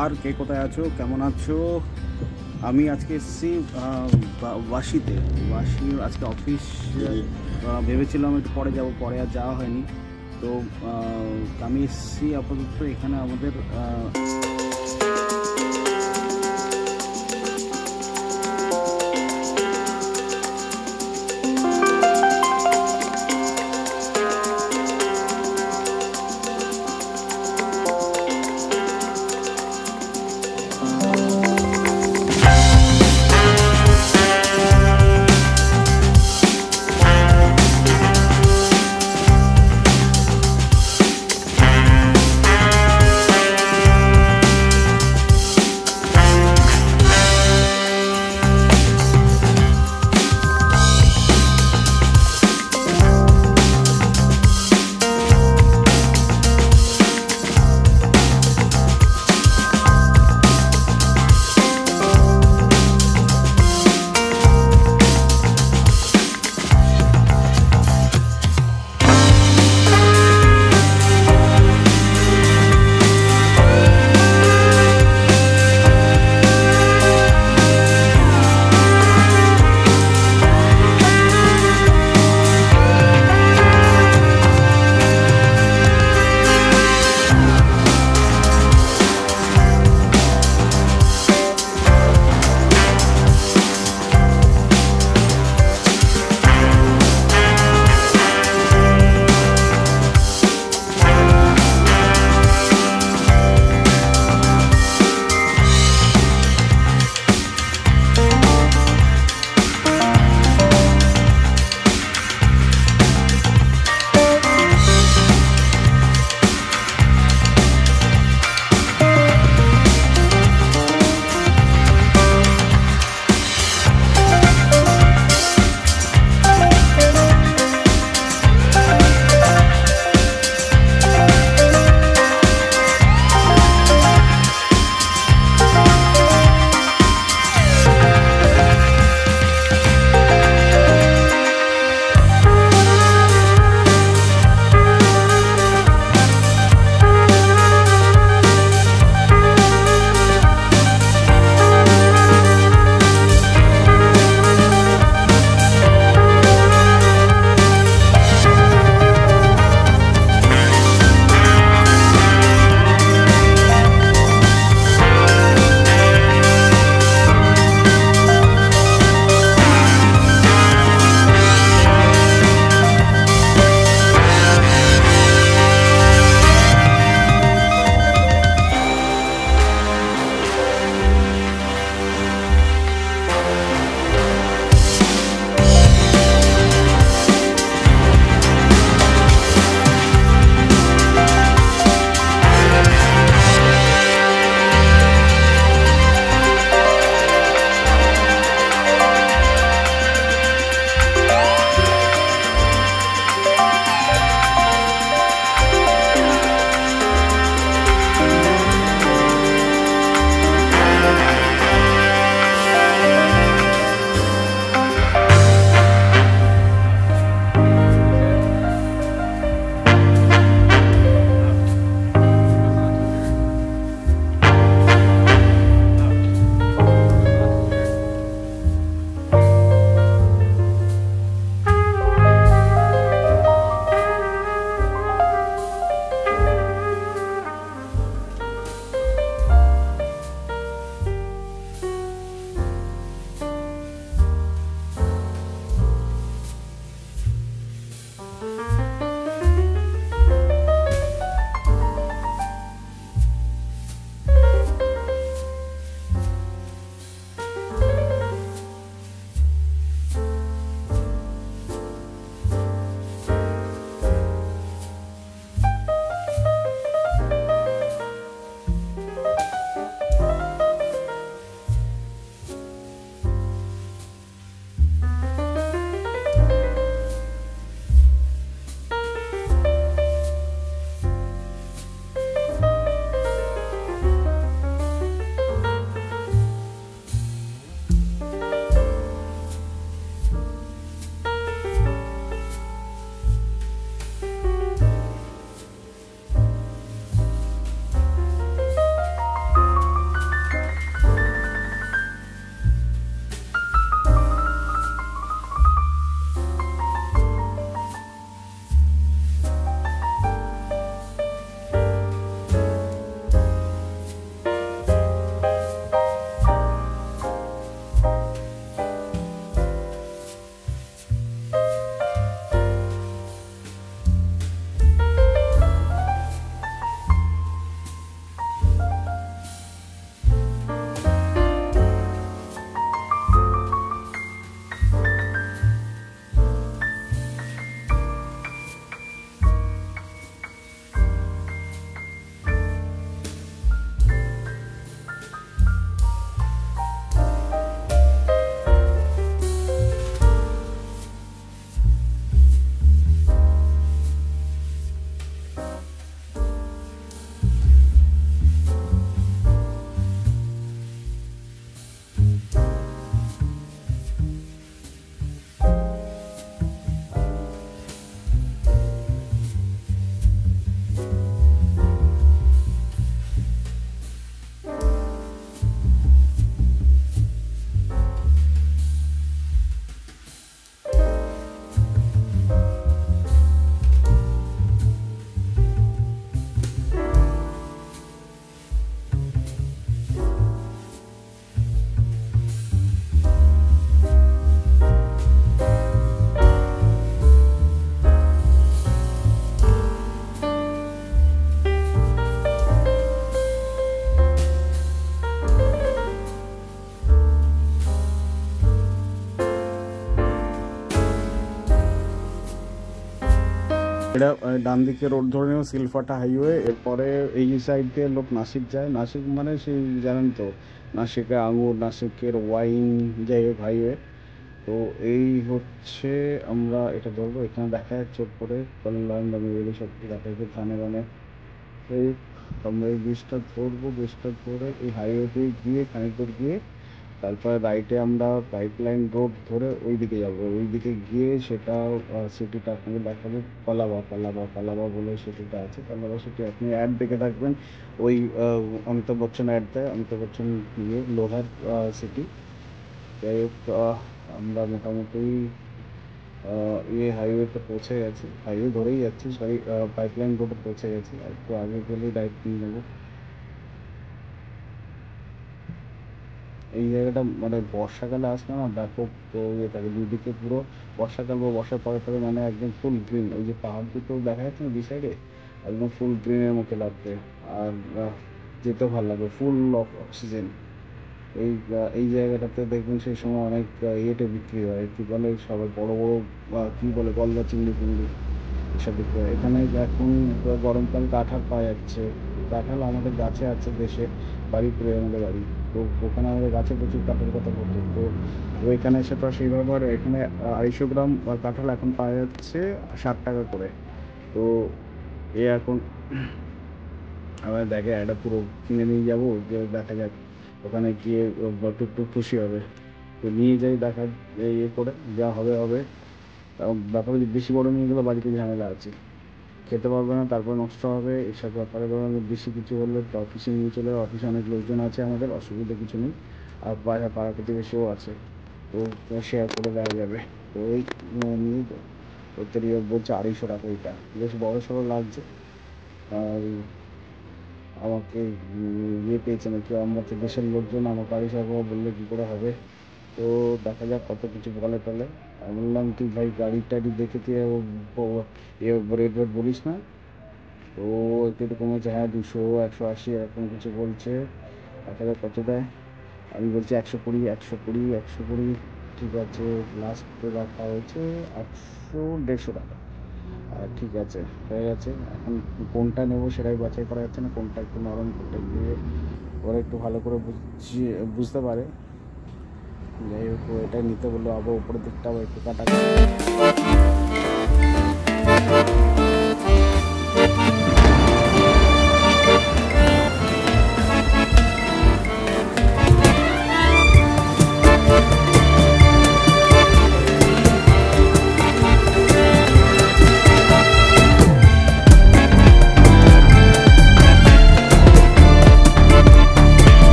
আর কে কোথায় আছো, কেমন আছো? আমি আজকে এসেছি ওয়াশিতে। ওয়াশির আজকে অফিস ভেবেছিলাম একটু পরে যাব, পরে আর যাওয়া হয়নি। তো আমি এসেছি আপাতত এখানে আমাদের এটা ডান দিকে রোড ধরে নেব সিলফাটা হাইওয়ে, এরপরে এই সাইড দিয়ে লোক নাসিক যায়। নাসিক মানে সেই জানেন তো, নাসিকের আঙুর, নাসিকের ওয়াইন, যাই হোক হাইওয়ে। তো এই হচ্ছে আমরা এটা ধরবো, এখানে দেখা যাচ্ছে উপরে কল্যাণ দামি সব দেখা যাচ্ছে থানে মানে। এই আমরা এই ব্রিজটা ধরবো, ব্রিজটা ধরে এই হাইওয়েতে গিয়ে খানিক দূর গিয়ে তারপরে রাইটে আমরা পাইপ লাইন রোড ধরে ওই দিকে যাবো। ওই দিকে গিয়ে সেটা সিটিটা আপনাকে দেখাবো, পালাবা বলে সিটিটা আছে। পালাবা সিটি আপনি অ্যাড দেখে থাকবেন, ওই অমিতাভ বচ্চন অ্যাড দেয়, অমিতাভ বচ্চন ইয়ে লোহার সিটি। যাই হোক আমরা মোটামুটি ইয়ে হাইওয়েতে পৌঁছে গেছি, হাইওয়ে ধরেই যাচ্ছি, সরি পাইপ লাইন রোডে পৌঁছে গেছি। আর একটু আগে গেলেই রাইট নিয়ে নেবো। এই জায়গাটা মানে বর্ষাকালে আসলে না ব্যাপক ইয়ে থাকে, দুদিকে পুরো বর্ষাকাল বা বর্ষার পরে পরে মানে একদম ফুল গ্রিন। ওই যে পাহাড় দুটো দেখা যাচ্ছে না দুই সাইডে, একদম ফুল গ্রিনের মতো লাগবে। আর যেতেও ভালো লাগবে, ফুল অফ অক্সিজেন। এই জায়গাটাতে দেখবেন সেই সময় অনেক ইয়েতে বিক্রি হয়, কী বলে সবাই বড় বড় কী বলে গলদা চিংড়ি ফিংড়ি এসব বিক্রি হয়। এখানে এখন গরমকাল কাঁঠাল পাওয়া যাচ্ছে। কাঁঠাল আমাদের গাছে আছে দেশে, বাড়িপুরে আমাদের বাড়ি। তো ওখানে আমাদের গাছে প্রচুর কাঁঠাল কথা করতো। তো ওইখানে এসে তো সেইভাবে আর এখানে 250 গ্রাম কাঁঠাল এখন পাওয়া যাচ্ছে 60 টাকা করে। তো এখন আবার দেখে একটা পুরো কিনে নিয়ে যাবো, যে দেখা যাক ওখানে গিয়ে একটু খুশি হবে। তো নিয়ে যাই, দেখা ইয়ে করে যা হবে হবে। ব্যাপারে বেশি বড় নিয়ে গেলে বাড়িতে ঝামেলা আছে, খেতে পারবে না, তারপর নষ্ট হবে, এসব ব্যাপারে বেশি কিছু হলে তো অফিসে নিয়ে চলে, অফিসে অনেক লোকজন আছে আমাদের, অসুবিধা কিছু নেই। আর পাড়া প্রতিবেশীও আছে, তো শেয়ার করে দেওয়া যাবে। তো ওই নিয়ে করতে বলছে 250 টাকা। এটা বেশ বড় সড়ো লাগছে। আর আমাকে ইয়ে পেয়েছে নাকি, আমরা তো দেশের লোকজন, আমার বাড়ি সরকার বললে কী করে হবে। তো দেখা যাক কত কিছু বলে টলে। আমি বললাম তুই ভাই গাড়ি টাড়ি দেখে তুই রেট রেট বলিস না। তো একটু কমেছে, হ্যাঁ 200 180 এরকম কিছু বলছে। দেখা যাক কত দেয়। আমি বলছি 120 120 120। ঠিক আছে, লাস্ট রাখা হয়েছে 100 150 টাকা। আর ঠিক আছে, হয়ে গেছে। এখন কোনটা নেবো সেটাই বাছাই করা যাচ্ছে না, কোনটা একটু নরম, কোনটা দিয়ে ওরা একটু ভালো করে বুঝতে পারে। যাই হোক এটাই নিতে বললো, আবার উপরের দিকটা আবার একটু কাটা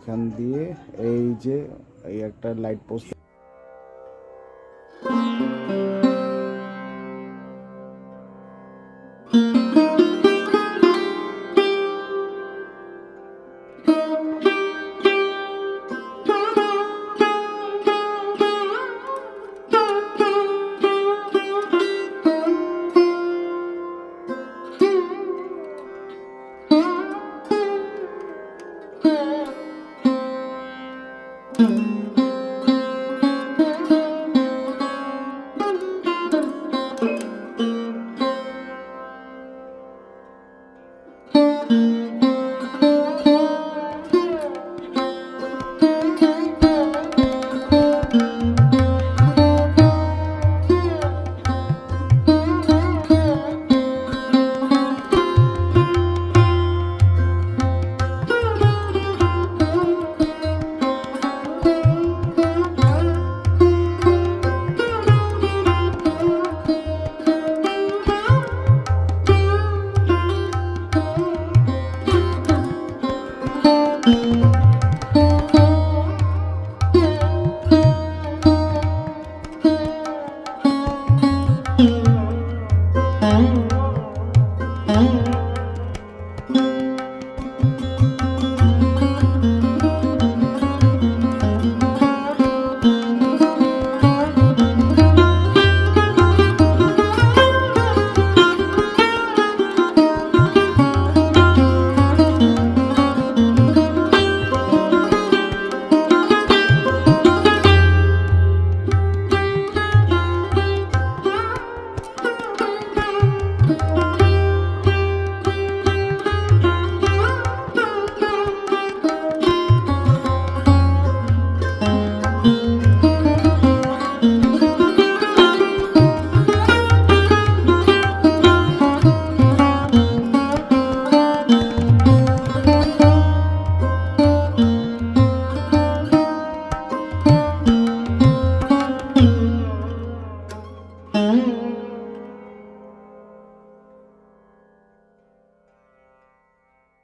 এখান দিয়ে এই যে এই একটা লাইট পোস্ট,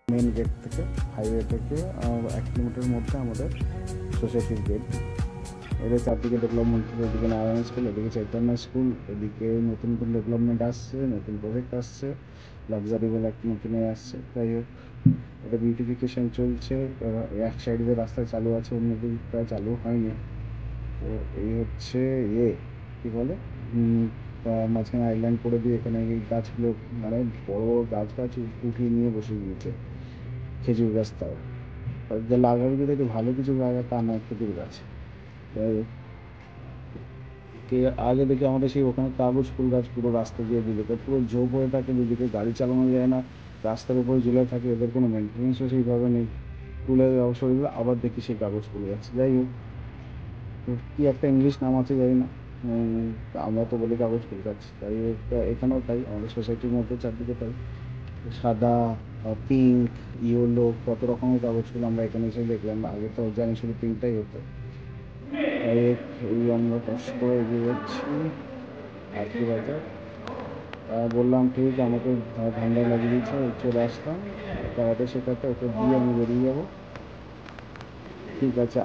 মেন গেট থেকে হাইওয়ে থেকে 1 কিলোমিটার মধ্যে আমাদের সোসাইটির গেট। এদের চারদিকে ডেভেলপমেন্ট, এদিকে নারায়ণ স্কুল, এদিকে চৈতন্য স্কুল, এদিকে নতুন নতুন ডেভেলপমেন্ট আসছে, নতুন প্রজেক্ট আসছে, লাক্সারি বলে একটা নতুন আসছে। যাই হোক, এটা বিউটিফিকেশন চলছে। এক সাইডে রাস্তায় চালু আছে, অন্য দিকটা চালু হয়নি। তো এই হচ্ছে কী বলে, মাঝখানে আইল্যান্ড করে দিয়ে এখানে এই গাছগুলো মানে বড় গাছ উঠিয়ে নিয়ে বসে গিয়েছে, খেজুর গাছ। তাও যা লাগাবে যদি একটু ভালো কিছু লাগা, তা না, খেজুর গাছ। আগে দেখি আমাদের সেই ওখানে কাগজ ফুল গাছ পুরো রাস্তা দিয়ে দিল, পুরো ঝোপ হয়ে থাকে, দুদিকে গাড়ি চালানো যায় না, রাস্তার উপরে ঝুলে থাকে, এদের কোনো মেনটেন্যান্সও সেইভাবে নেই। তুলে সরে দিলে আবার দেখি সেই কাগজ ফুল গাছ। যাই হোক, কি একটা ইংলিশ নাম আছে জানি না, আমরা তো বলি কাগজ ফুল গাছ। তাই এখানেও তাই, আমাদের সোসাইটির মধ্যে চারদিকে তাই সাদা, পিঙ্ক, ইয়েলো, কত রকমের কাগজ ফুল আমরা এখানে এসে দেখলাম। আগে তো জানি শুধু পিঙ্কটাই হতো। তাই এই আমরা কষ্ট করে এগিয়ে যাচ্ছি আজকে বাজার। বললাম ঠিক, আমাকে ঠান্ডা লাগিয়ে দিচ্ছে, চলে আসলাম কারাতে শেখাতে, ওকে দিয়ে আমি বেরিয়ে যাবো। ঠিক আছে।